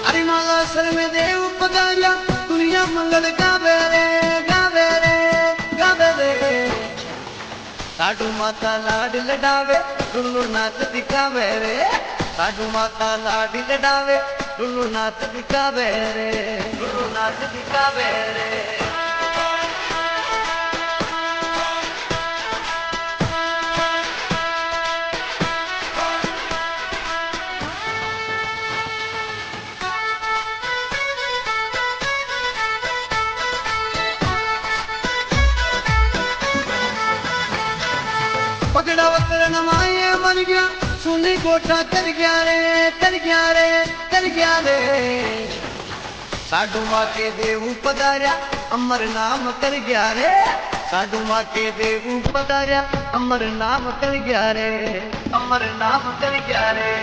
अरे माला सर में देव पधारिया दुनिया मंगल गावे रे गावे रे गावे रे। साधु माता लाड लडावे डुल्लू नाच दिखावे रे। साधु माता लाड लडावे डुल्लू नाच दिखावे रे डुल्लू नाच दिखावे रे। पकड़ा वतन माए मर गया सुनी कोठा कर गया रे कर गया रे कर गया रे। साधु माँ के देव पधार्या अमर नाम कर गया रे। साधु माँ के देव पधार्या अमर नाम कर गया रे अमर नाम कर गया रे।